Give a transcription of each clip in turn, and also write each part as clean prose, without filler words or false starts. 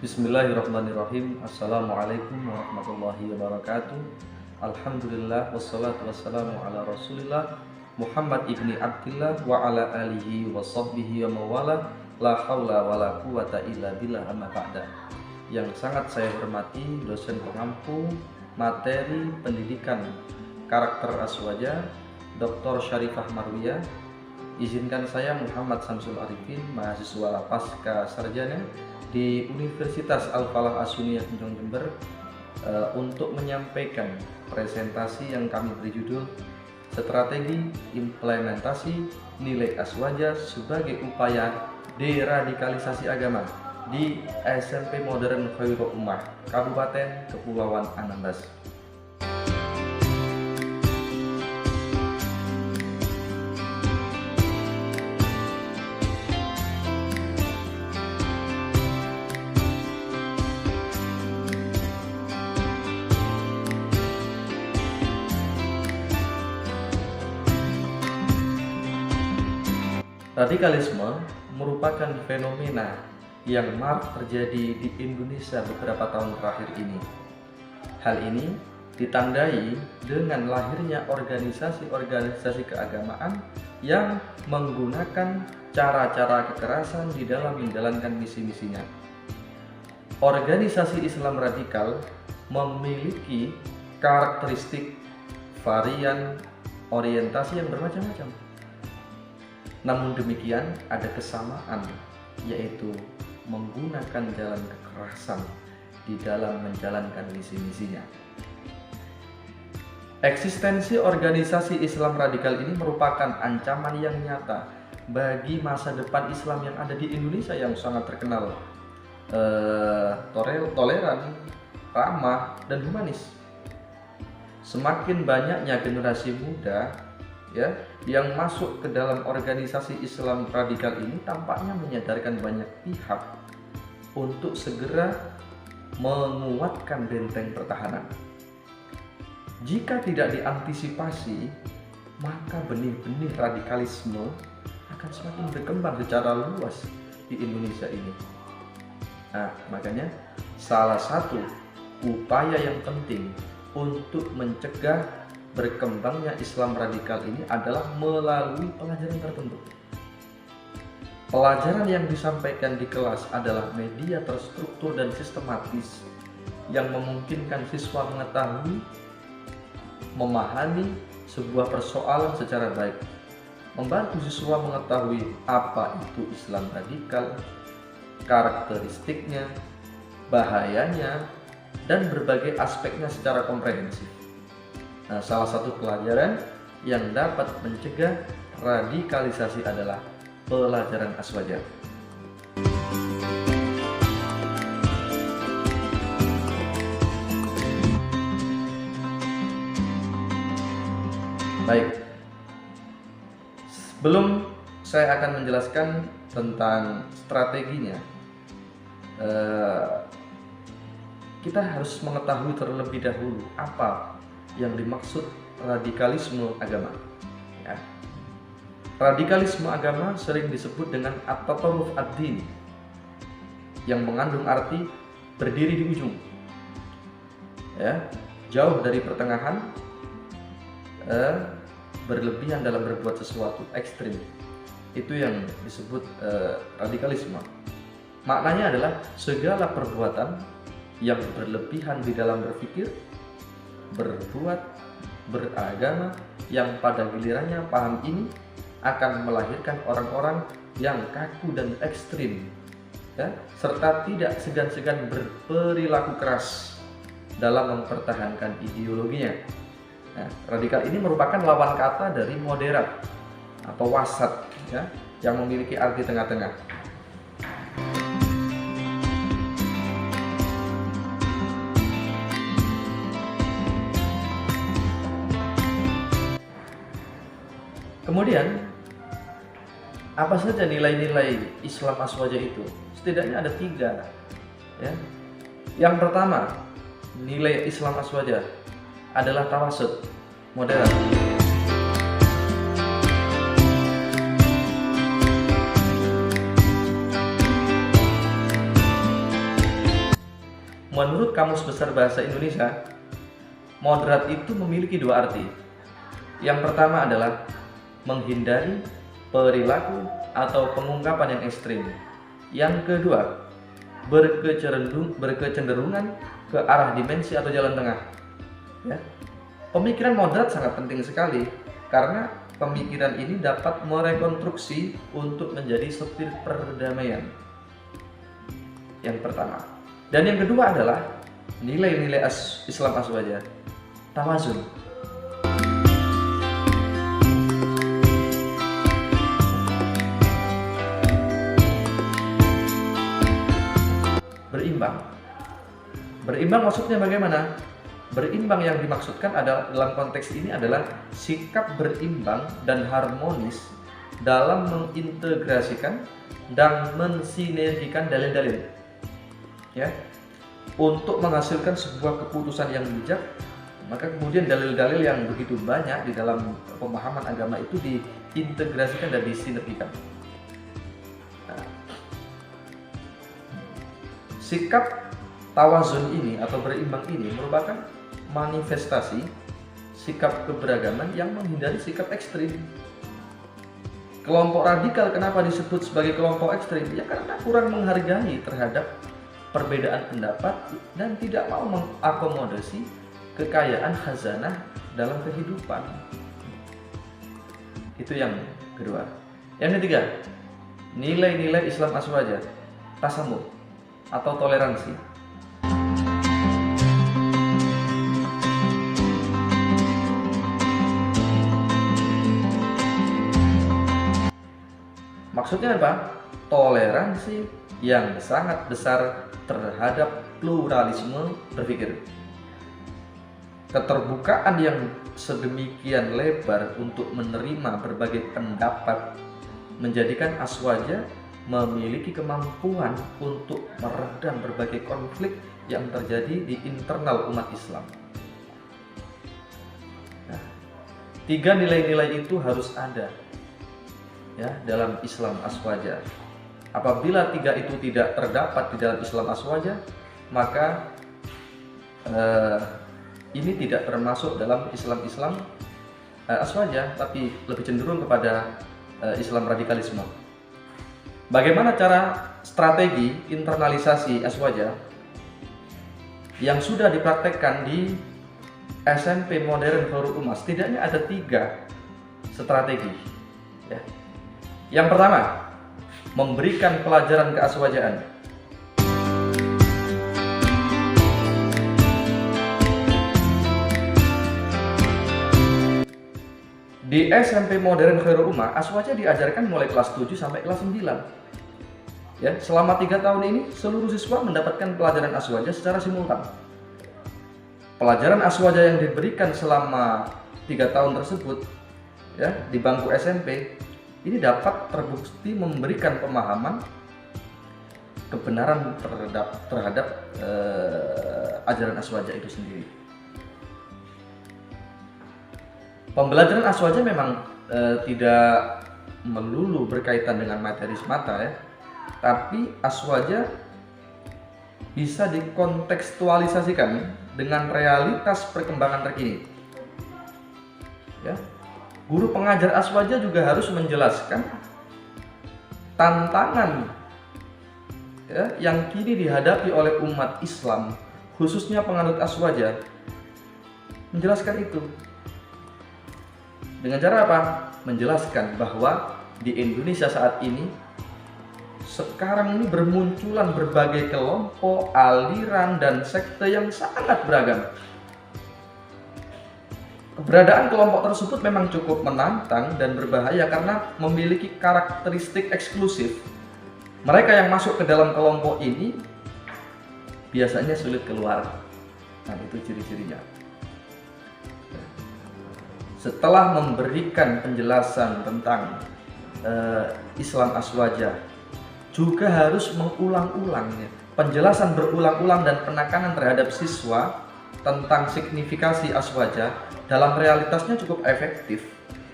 Bismillahirrahmanirrahim. Assalamualaikum warahmatullahi wabarakatuh. Alhamdulillah wassalatu wassalamu ala Rasulillah Muhammad ibni Abdillah wa ala alihi wa sahbihi wa mawala la haula wa la quwata illa billah amma ba'da. Yang sangat saya hormati dosen pengampu materi pendidikan karakter Aswaja Dr. Syarifah Marwiyah. Izinkan saya Muhammad Samsul Arifin, mahasiswa pasca sarjana di Universitas Al-Falah As-Sunniyah Jember, untuk menyampaikan presentasi yang kami beri judul Strategi Implementasi Nilai Aswaja sebagai Upaya Deradikalisasi Agama di SMP Modern Khairul Ummah, Kabupaten Kepulauan Anambas. Radikalisme merupakan fenomena yang marak terjadi di Indonesia beberapa tahun terakhir ini. Hal ini ditandai dengan lahirnya organisasi-organisasi keagamaan yang menggunakan cara-cara kekerasan di dalam menjalankan misi-misinya. Organisasi Islam radikal memiliki karakteristik varian orientasi yang bermacam-macam. Namun demikian ada kesamaan, yaitu menggunakan jalan kekerasan di dalam menjalankan misi-misinya. Eksistensi organisasi Islam radikal ini merupakan ancaman yang nyata bagi masa depan Islam yang ada di Indonesia yang sangat terkenal toleran, ramah, dan humanis. Semakin banyaknya generasi muda yang masuk ke dalam organisasi Islam radikal ini tampaknya menyadarkan banyak pihak untuk segera menguatkan benteng pertahanan. Jika tidak diantisipasi, maka benih-benih radikalisme akan semakin berkembang secara luas di Indonesia ini. Nah, makanya salah satu upaya yang penting untuk mencegah berkembangnya Islam radikal ini adalah melalui pelajaran tertentu. Pelajaran yang disampaikan di kelas adalah media terstruktur dan sistematis yang memungkinkan siswa mengetahui, memahami sebuah persoalan secara baik, membantu siswa mengetahui apa itu Islam radikal, karakteristiknya, bahayanya, dan berbagai aspeknya secara komprehensif. Nah, salah satu pelajaran yang dapat mencegah radikalisasi adalah pelajaran Aswaja. Baik, sebelum saya akan menjelaskan tentang strateginya, kita harus mengetahui terlebih dahulu apa yang dimaksud radikalisme agama. Radikalisme agama sering disebut dengan at-tatarruf ad-din, yang mengandung arti berdiri di ujung, jauh dari pertengahan, berlebihan dalam berbuat sesuatu, ekstrim. Itu yang disebut radikalisme. Maknanya adalah segala perbuatan yang berlebihan di dalam berpikir, berbuat, beragama, yang pada gilirannya paham ini akan melahirkan orang-orang yang kaku dan ekstrim, serta tidak segan-segan berperilaku keras dalam mempertahankan ideologinya. Nah, radikal ini merupakan lawan kata dari moderat atau wasat, yang memiliki arti tengah-tengah. Kemudian, apa saja nilai-nilai Islam Aswaja itu? Setidaknya ada 3. Yang pertama, nilai Islam Aswaja adalah tawasud, moderat. menurut Kamus Besar Bahasa Indonesia, moderat itu memiliki dua arti. Yang pertama adalah menghindari perilaku atau pengungkapan yang ekstrim. Yang kedua, berkecenderungan ke arah dimensi atau jalan tengah. Ya. Pemikiran moderat sangat penting sekali karena pemikiran ini dapat merekonstruksi untuk menjadi setir perdamaian. Yang pertama. Dan yang kedua adalah nilai-nilai Islam aswaja, tawazun. Berimbang maksudnya bagaimana? Berimbang yang dimaksudkan adalah dalam konteks ini adalah sikap berimbang dan harmonis dalam mengintegrasikan dan mensinergikan dalil-dalil, ya, untuk menghasilkan sebuah keputusan yang bijak. Maka kemudian dalil-dalil yang begitu banyak di dalam pemahaman agama itu diintegrasikan dan disinergikan. Sikap tawazun ini atau berimbang ini merupakan manifestasi sikap keberagaman yang menghindari sikap ekstrim. Kelompok radikal kenapa disebut sebagai kelompok ekstrim? Ya karena kurang menghargai terhadap perbedaan pendapat dan tidak mau mengakomodasi kekayaan khazanah dalam kehidupan. Itu yang kedua. Yang ketiga, nilai-nilai Islam aswaja, tasamuh atau toleransi. Maksudnya apa? Toleransi yang sangat besar terhadap pluralisme berpikir. Keterbukaan yang sedemikian lebar untuk menerima berbagai pendapat menjadikan aswaja memiliki kemampuan untuk meredam berbagai konflik yang terjadi di internal umat Islam. Nah, tiga nilai-nilai itu harus ada, ya, dalam Islam aswaja. Apabila tiga itu tidak terdapat di dalam Islam aswaja, maka ini tidak termasuk dalam Islam aswaja, tapi lebih cenderung kepada Islam radikalisme. Bagaimana cara strategi internalisasi aswaja yang sudah dipraktekkan di SMP Modern Khairul Ummah? Setidaknya ada 3 strategi, ya. Yang pertama, memberikan pelajaran keaswajaan. Di SMP Modern Khairul Ummah, aswaja diajarkan mulai kelas 7 sampai kelas 9. Ya, selama 3 tahun ini seluruh siswa mendapatkan pelajaran aswaja secara simultan. Pelajaran aswaja yang diberikan selama 3 tahun tersebut, ya, di bangku SMP ini dapat terbukti memberikan pemahaman kebenaran terhadap ajaran aswaja itu sendiri. Pembelajaran aswaja memang tidak melulu berkaitan dengan materi semata, ya, tapi aswaja bisa dikontekstualisasikan dengan realitas perkembangan terkini. Ya. Guru pengajar aswaja juga harus menjelaskan tantangan, ya, yang kini dihadapi oleh umat Islam, khususnya penganut aswaja. Menjelaskan itu dengan cara apa? Menjelaskan bahwa di Indonesia saat ini sekarang ini bermunculan berbagai kelompok, aliran, dan sekte yang sangat beragam. Keberadaan kelompok tersebut memang cukup menantang dan berbahaya karena memiliki karakteristik eksklusif. Mereka yang masuk ke dalam kelompok ini biasanya sulit keluar. Nah, itu ciri-cirinya. Setelah memberikan penjelasan tentang Islam aswaja, juga harus mengulang-ulangnya. Penjelasan berulang-ulang dan penekanan terhadap siswa tentang signifikasi aswaja dalam realitasnya cukup efektif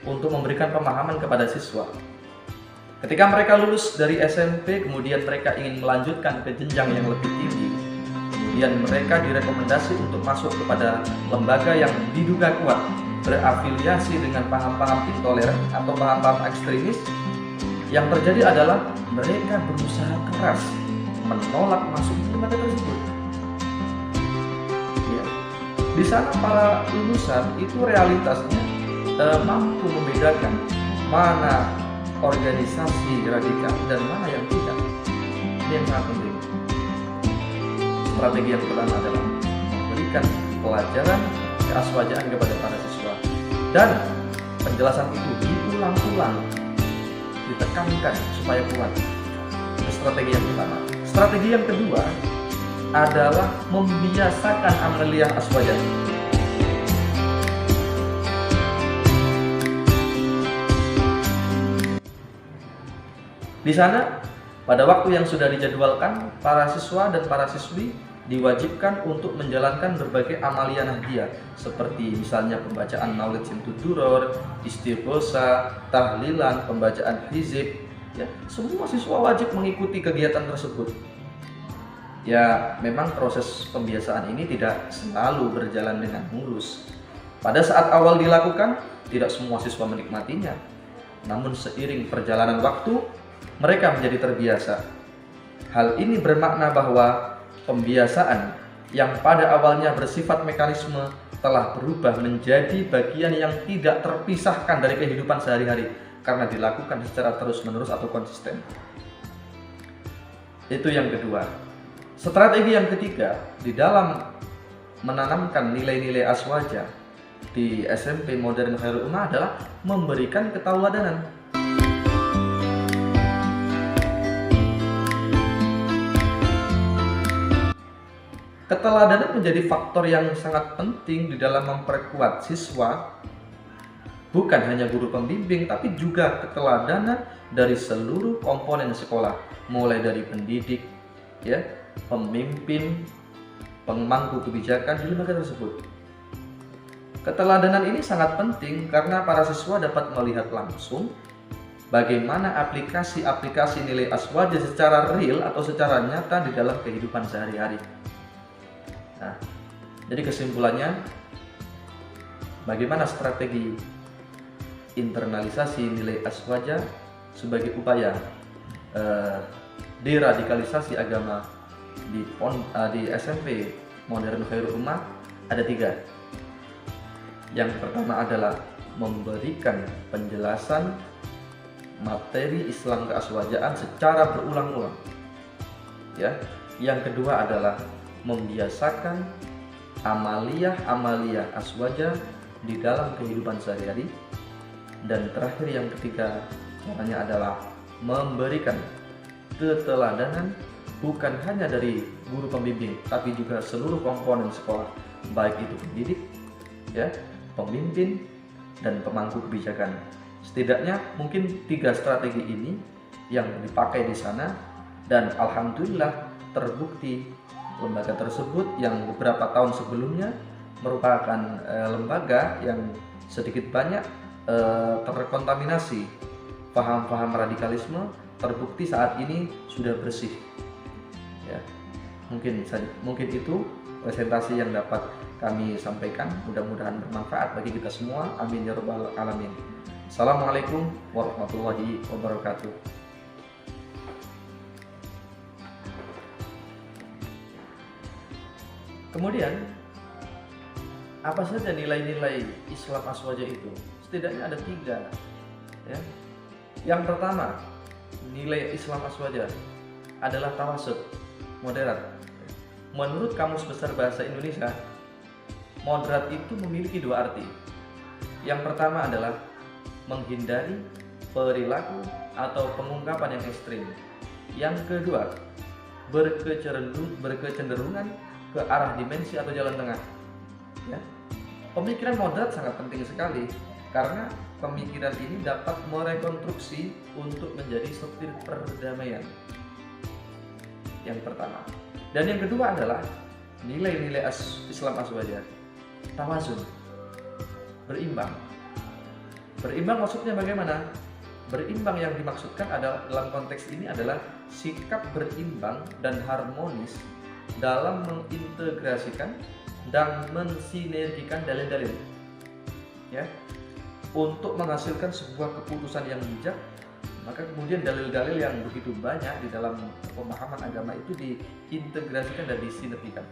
untuk memberikan pemahaman kepada siswa. Ketika mereka lulus dari SMP, kemudian mereka ingin melanjutkan ke jenjang yang lebih tinggi, kemudian mereka direkomendasi untuk masuk kepada lembaga yang diduga kuat berafiliasi dengan paham-paham intoleran atau paham-paham ekstremis, yang terjadi adalah mereka berusaha keras menolak masuk ke lembaga tersebut. Ya. Di sana para lulusan itu realitasnya mampu membedakan mana organisasi radikal dan mana yang tidak. Ini yang sangat penting. Strategi yang pertama adalah memberikan pelajaran keaswajaan kepada para siswa, dan penjelasan itu diulang-ulang, ditekankan supaya kuat. Itu strategi yang pertama. Strategi yang kedua adalah membiasakan amaliyah aswajah. Di sana, pada waktu yang sudah dijadwalkan, para siswa dan para siswi diwajibkan untuk menjalankan berbagai amalia nahdiyah, seperti misalnya pembacaan Maulid Simtud-Duror, istighosa, tahlilan, pembacaan hizib. Ya, semua siswa wajib mengikuti kegiatan tersebut. Ya, memang proses pembiasaan ini tidak selalu berjalan dengan mulus. Pada saat awal dilakukan, tidak semua siswa menikmatinya. Namun seiring perjalanan waktu, mereka menjadi terbiasa. Hal ini bermakna bahwa pembiasaan yang pada awalnya bersifat mekanisme telah berubah menjadi bagian yang tidak terpisahkan dari kehidupan sehari-hari karena dilakukan secara terus-menerus atau konsisten. Itu yang kedua. Strategi yang ketiga di dalam menanamkan nilai-nilai aswaja di SMP Modern Khairul Ummah adalah memberikan ketauladanan. Keteladanan menjadi faktor yang sangat penting di dalam memperkuat siswa, bukan hanya guru pembimbing, tapi juga keteladanan dari seluruh komponen sekolah, mulai dari pendidik, ya, pemimpin, pemangku kebijakan di lembaga tersebut. Keteladanan ini sangat penting karena para siswa dapat melihat langsung bagaimana aplikasi-aplikasi nilai aswaja secara real atau secara nyata di dalam kehidupan sehari-hari. Nah, jadi kesimpulannya, bagaimana strategi internalisasi nilai aswaja sebagai upaya deradikalisasi agama di SMP Modern Khairul Ummah ada 3. Yang pertama adalah memberikan penjelasan materi Islam keaswajaan secara berulang-ulang. Ya, yang kedua adalah membiasakan amalia aswaja di dalam kehidupan sehari-hari, dan terakhir yang ketiga caranya adalah memberikan keteladanan bukan hanya dari guru pembimbing tapi juga seluruh komponen sekolah, baik itu pendidik, ya, pemimpin, dan pemangku kebijakan. Setidaknya mungkin 3 strategi ini yang dipakai di sana, dan alhamdulillah terbukti lembaga tersebut yang beberapa tahun sebelumnya merupakan lembaga yang sedikit banyak terkontaminasi paham-paham radikalisme, terbukti saat ini sudah bersih. Ya, mungkin itu presentasi yang dapat kami sampaikan. Mudah-mudahan bermanfaat bagi kita semua. Amin ya rabbal alamin. Assalamualaikum warahmatullahi wabarakatuh. Kemudian, apa saja nilai-nilai Islam aswaja itu? Setidaknya ada 3. Ya. Yang pertama, nilai Islam aswaja adalah tawasud, moderat. Menurut Kamus Besar Bahasa Indonesia, moderat itu memiliki 2 arti. Yang pertama adalah menghindari perilaku atau pengungkapan yang ekstrim. Yang kedua, berkecenderungan ke arah dimensi atau jalan tengah. Ya. Pemikiran moderat sangat penting sekali karena pemikiran ini dapat merekonstruksi untuk menjadi setir perdamaian. Yang pertama. Dan yang kedua adalah nilai-nilai Islam aswaja. Tawazun, berimbang. Berimbang maksudnya bagaimana? Berimbang yang dimaksudkan adalah dalam konteks ini adalah sikap berimbang dan harmonis dalam mengintegrasikan dan mensinergikan dalil-dalil, ya, untuk menghasilkan sebuah keputusan yang bijak. Maka kemudian dalil-dalil yang begitu banyak di dalam pemahaman agama itu diintegrasikan dan disinergikan.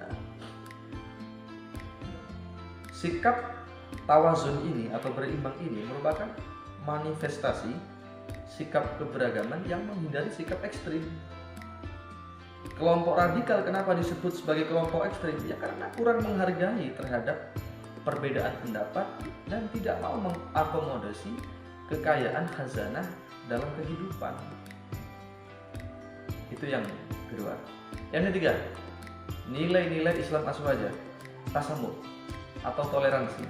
Nah, sikap tawazun ini atau berimbang ini merupakan manifestasi sikap keberagaman yang menghindari sikap ekstrim. Kelompok radikal kenapa disebut sebagai kelompok ekstrim? Ya karena kurang menghargai terhadap perbedaan pendapat dan tidak mau mengakomodasi kekayaan khazanah dalam kehidupan. Itu yang kedua. Yang ketiga, nilai-nilai Islam aswaja, tasamuh atau toleransi.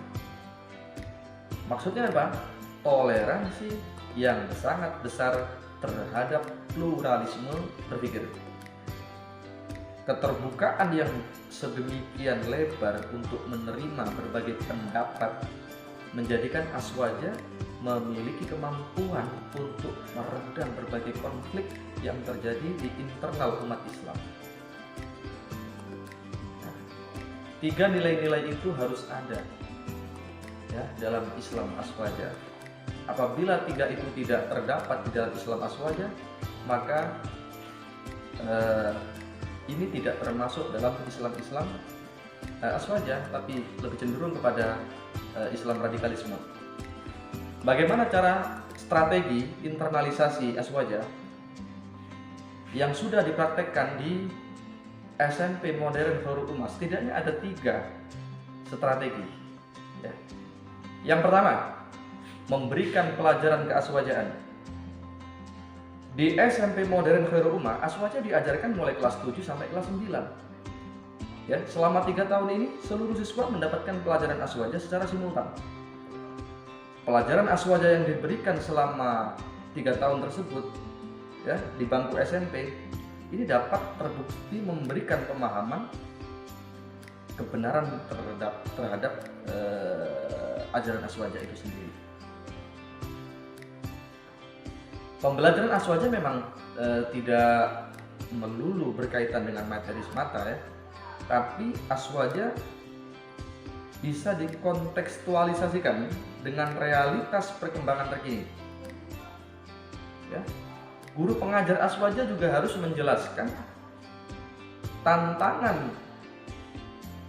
Maksudnya apa? Toleransi yang sangat besar terhadap pluralisme berpikir. Keterbukaan yang sedemikian lebar untuk menerima berbagai pendapat menjadikan aswaja memiliki kemampuan untuk meredam berbagai konflik yang terjadi di internal umat Islam. Nah, 3 nilai-nilai itu harus ada, ya, dalam Islam aswaja. Apabila 3 itu tidak terdapat di dalam Islam aswaja, maka ini tidak termasuk dalam Islam aswaja, tapi lebih cenderung kepada Islam radikalisme. Bagaimana cara strategi internalisasi aswaja yang sudah dipraktekkan di SMP modern Khairul Ummah? Setidaknya ada 3 strategi, ya. Yang pertama, memberikan pelajaran keaswajaan. Di SMP modern Khairul Ummah, aswaja diajarkan mulai kelas 7 sampai kelas 9. Ya, selama 3 tahun ini seluruh siswa mendapatkan pelajaran aswaja secara simultan. Pelajaran aswaja yang diberikan selama 3 tahun tersebut, ya, di bangku SMP ini dapat terbukti memberikan pemahaman kebenaran terhadap ajaran aswaja itu sendiri. Pembelajaran aswaja memang tidak melulu berkaitan dengan materi semata, ya, tapi aswaja bisa dikontekstualisasikan dengan realitas perkembangan terkini. Ya, guru pengajar aswaja juga harus menjelaskan tantangan,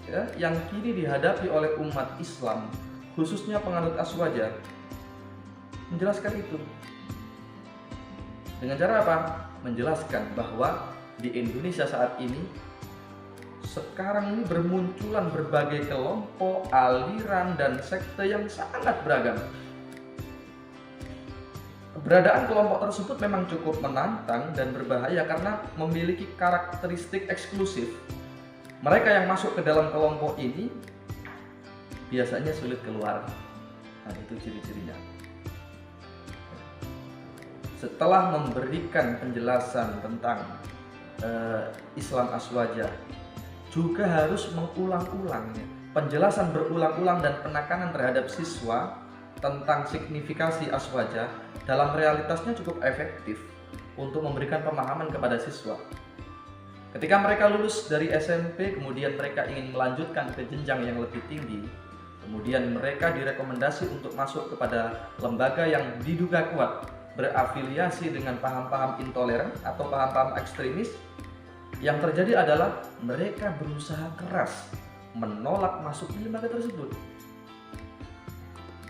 ya, yang kini dihadapi oleh umat Islam, khususnya penganut aswaja. Menjelaskan itu dengan cara apa? Menjelaskan bahwa di Indonesia saat ini, sekarang ini bermunculan berbagai kelompok, aliran, dan sekte yang sangat beragam. Keberadaan kelompok tersebut memang cukup menantang dan berbahaya karena memiliki karakteristik eksklusif. Mereka yang masuk ke dalam kelompok ini biasanya sulit keluar. Nah, itu ciri-cirinya. Setelah memberikan penjelasan tentang Islam aswaja, juga harus mengulang-ulang, ya, penjelasan berulang-ulang dan penekanan terhadap siswa tentang signifikasi aswaja dalam realitasnya cukup efektif untuk memberikan pemahaman kepada siswa. Ketika mereka lulus dari SMP, kemudian mereka ingin melanjutkan ke jenjang yang lebih tinggi, kemudian mereka direkomendasi untuk masuk kepada lembaga yang diduga kuat berafiliasi dengan paham-paham intoleran atau paham-paham ekstremis. Yang terjadi adalah mereka berusaha keras menolak masuk di lembaga tersebut.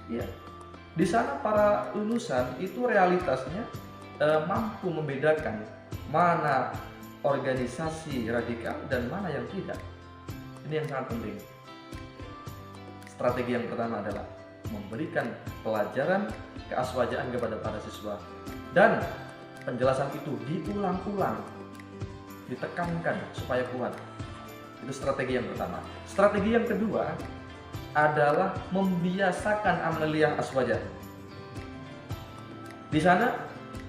Ya, di sana para lulusan itu realitasnya mampu membedakan mana organisasi radikal dan mana yang tidak. Ini yang sangat penting. Strategi yang pertama adalah memberikan pelajaran keaswajaan kepada para siswa, dan penjelasan itu diulang-ulang, ditekankan supaya kuat. Itu strategi yang pertama. Strategi yang kedua adalah membiasakan amaliyah aswaja. Di sana,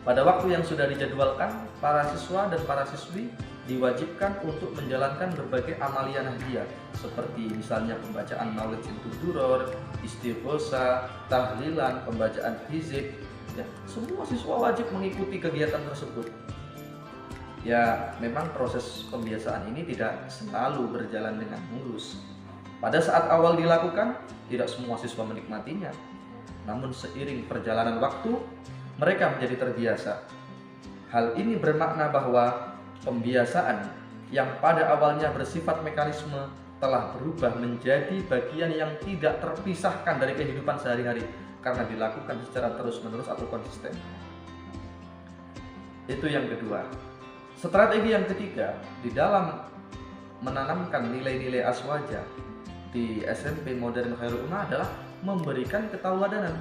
pada waktu yang sudah dijadwalkan, para siswa dan para siswi diwajibkan untuk menjalankan berbagai amalia nahdiyah, seperti misalnya pembacaan maulid duror, istighosa, tahlilan, pembacaan hizib. Ya, semua siswa wajib mengikuti kegiatan tersebut. Ya, memang proses pembiasaan ini tidak selalu berjalan dengan mulus. Pada saat awal dilakukan, tidak semua siswa menikmatinya. Namun seiring perjalanan waktu, mereka menjadi terbiasa. Hal ini bermakna bahwa pembiasaan yang pada awalnya bersifat mekanisme telah berubah menjadi bagian yang tidak terpisahkan dari kehidupan sehari-hari karena dilakukan secara terus-menerus atau konsisten. Itu yang kedua. Strategi yang ketiga, di dalam menanamkan nilai-nilai aswaja di SMP Modern Khairul Ummah adalah memberikan keteladanan.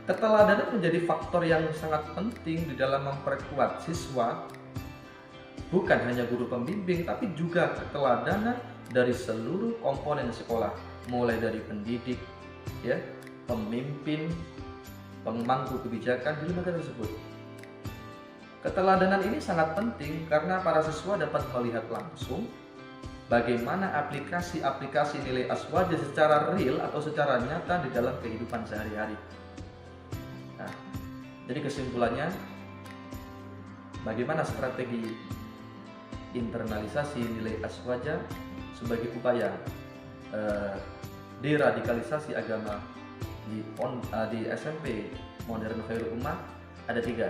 Keteladanan menjadi faktor yang sangat penting di dalam memperkuat siswa, bukan hanya guru pembimbing, tapi juga keteladanan dari seluruh komponen sekolah, mulai dari pendidik, ya, pemimpin, pemangku kebijakan di lembaga tersebut. Keteladanan ini sangat penting karena para siswa dapat melihat langsung bagaimana aplikasi-aplikasi nilai aswaja secara real atau secara nyata di dalam kehidupan sehari-hari. Nah, jadi kesimpulannya, bagaimana strategi internalisasi nilai aswaja sebagai upaya deradikalisasi agama di SMP Modern Khairul Ummah ada 3.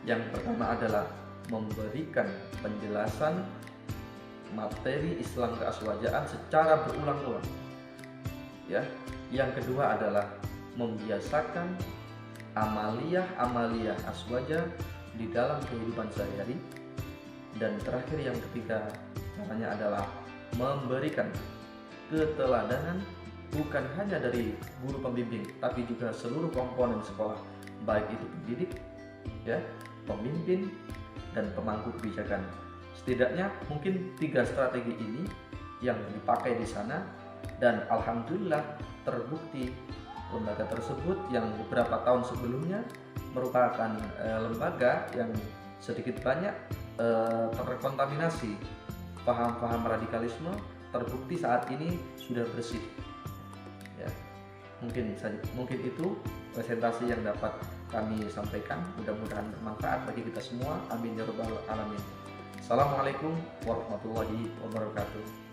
Yang pertama adalah memberikan penjelasan materi Islam keaswajaan secara berulang-ulang. Ya. Yang kedua adalah membiasakan amaliyah aswaja di dalam kehidupan sehari-hari. Dan terakhir yang ketiga, caranya adalah memberikan keteladanan bukan hanya dari guru pembimbing, tapi juga seluruh komponen sekolah, baik itu pendidik, ya, pemimpin, dan pemangku kebijakan. Setidaknya mungkin 3 strategi ini yang dipakai di sana, dan alhamdulillah terbukti lembaga tersebut yang beberapa tahun sebelumnya merupakan lembaga yang sedikit banyak terkontaminasi paham-paham radikalisme, terbukti saat ini sudah bersih. Ya, mungkin itu presentasi yang dapat kami sampaikan. Mudah-mudahan bermanfaat bagi kita semua. Amin ya rabbal alamin. Assalamualaikum warahmatullahi wabarakatuh.